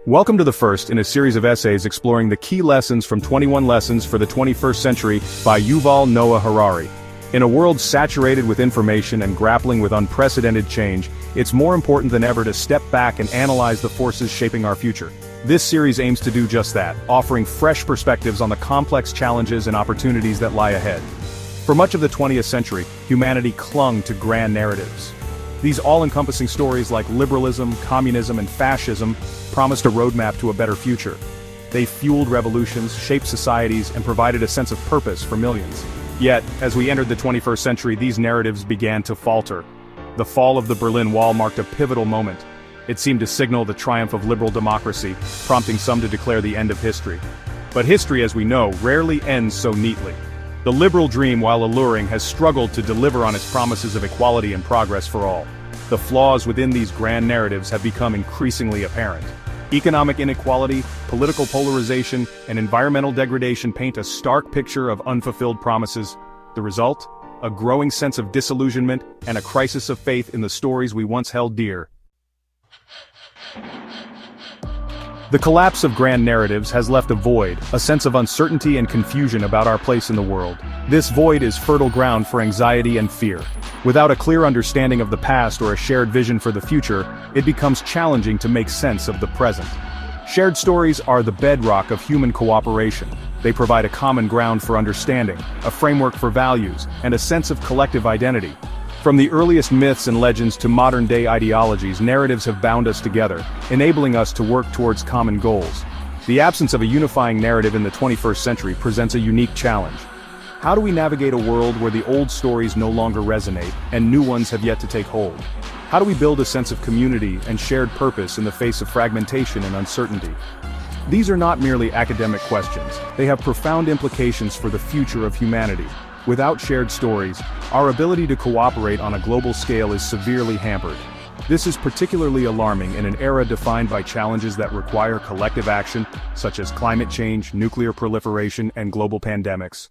Welcome to the first in a series of essays exploring the key lessons from 21 Lessons for the 21st Century by Yuval Noah Harari. In a world saturated with information and grappling with unprecedented change, it's more important than ever to step back and analyze the forces shaping our future. This series aims to do just that, offering fresh perspectives on the complex challenges and opportunities that lie ahead. For much of the 20th century, humanity clung to grand narratives. These all-encompassing stories like liberalism, communism, and fascism promised a roadmap to a better future. They fueled revolutions, shaped societies, and provided a sense of purpose for millions. Yet, as we entered the 21st century, these narratives began to falter. The fall of the Berlin Wall marked a pivotal moment. It seemed to signal the triumph of liberal democracy, prompting some to declare the end of history. But history, as we know, rarely ends so neatly. The liberal dream, while alluring, has struggled to deliver on its promises of equality and progress for all. The flaws within these grand narratives have become increasingly apparent. Economic inequality, political polarization, and environmental degradation paint a stark picture of unfulfilled promises. The result? A growing sense of disillusionment and a crisis of faith in the stories we once held dear. The collapse of grand narratives has left a void, a sense of uncertainty and confusion about our place in the world. This void is fertile ground for anxiety and fear. Without a clear understanding of the past or a shared vision for the future, it becomes challenging to make sense of the present. Shared stories are the bedrock of human cooperation. They provide a common ground for understanding, a framework for values, and a sense of collective identity. From the earliest myths and legends to modern-day ideologies, narratives have bound us together, enabling us to work towards common goals. The absence of a unifying narrative in the 21st century presents a unique challenge. How do we navigate a world where the old stories no longer resonate, and new ones have yet to take hold? How do we build a sense of community and shared purpose in the face of fragmentation and uncertainty? These are not merely academic questions. They have profound implications for the future of humanity. Without shared stories, our ability to cooperate on a global scale is severely hampered. This is particularly alarming in an era defined by challenges that require collective action, such as climate change, nuclear proliferation, and global pandemics.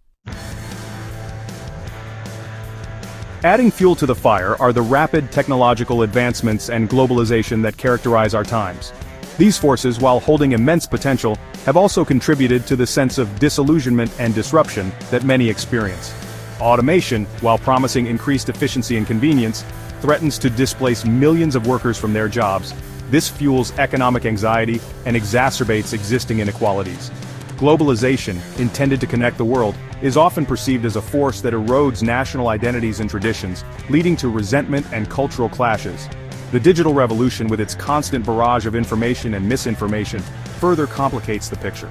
Adding fuel to the fire are the rapid technological advancements and globalization that characterize our times. These forces, while holding immense potential, have also contributed to the sense of disillusionment and disruption that many experience. Automation, while promising increased efficiency and convenience, threatens to displace millions of workers from their jobs. This fuels economic anxiety and exacerbates existing inequalities. Globalization, intended to connect the world, is often perceived as a force that erodes national identities and traditions, leading to resentment and cultural clashes. The digital revolution, with its constant barrage of information and misinformation, further complicates the picture.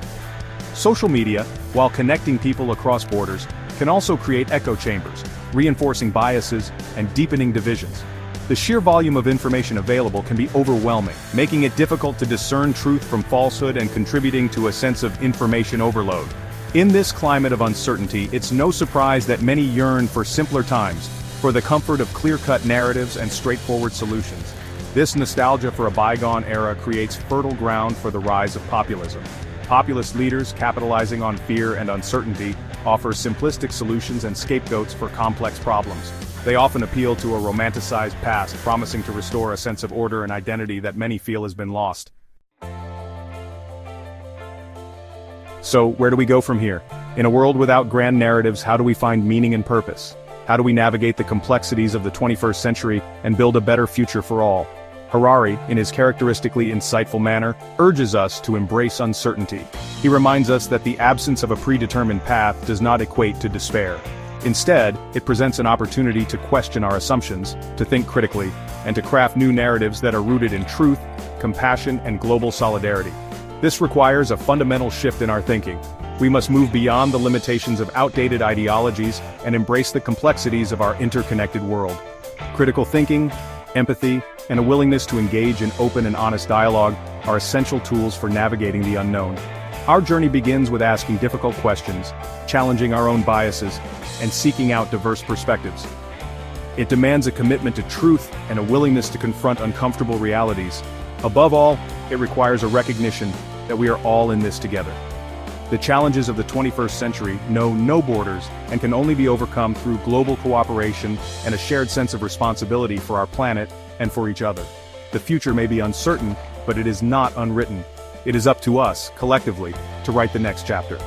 Social media, while connecting people across borders, can also create echo chambers, reinforcing biases and deepening divisions. The sheer volume of information available can be overwhelming, making it difficult to discern truth from falsehood and contributing to a sense of information overload. In this climate of uncertainty, it's no surprise that many yearn for simpler times, for the comfort of clear-cut narratives and straightforward solutions. This nostalgia for a bygone era creates fertile ground for the rise of populism. Populist leaders, capitalizing on fear and uncertainty, offer simplistic solutions and scapegoats for complex problems. They often appeal to a romanticized past, promising to restore a sense of order and identity that many feel has been lost. So, where do we go from here? In a world without grand narratives, how do we find meaning and purpose? How do we navigate the complexities of the 21st century and build a better future for all? Harari, in his characteristically insightful manner, urges us to embrace uncertainty. He reminds us that the absence of a predetermined path does not equate to despair. Instead, it presents an opportunity to question our assumptions, to think critically, and to craft new narratives that are rooted in truth, compassion, and global solidarity. This requires a fundamental shift in our thinking. We must move beyond the limitations of outdated ideologies and embrace the complexities of our interconnected world. Critical thinking, empathy, and a willingness to engage in open and honest dialogue are essential tools for navigating the unknown. Our journey begins with asking difficult questions, challenging our own biases, and seeking out diverse perspectives. It demands a commitment to truth and a willingness to confront uncomfortable realities. Above all, it requires a recognition that we are all in this together. The challenges of the 21st century know no borders and can only be overcome through global cooperation and a shared sense of responsibility for our planet and for each other. The future may be uncertain, but it is not unwritten. It is up to us, collectively, to write the next chapter.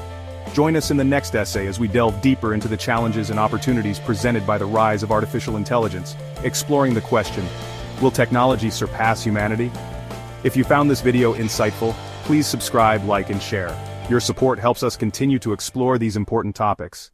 Join us in the next essay as we delve deeper into the challenges and opportunities presented by the rise of artificial intelligence, exploring the question, will technology surpass humanity? If you found this video insightful, please subscribe, like, and share. Your support helps us continue to explore these important topics.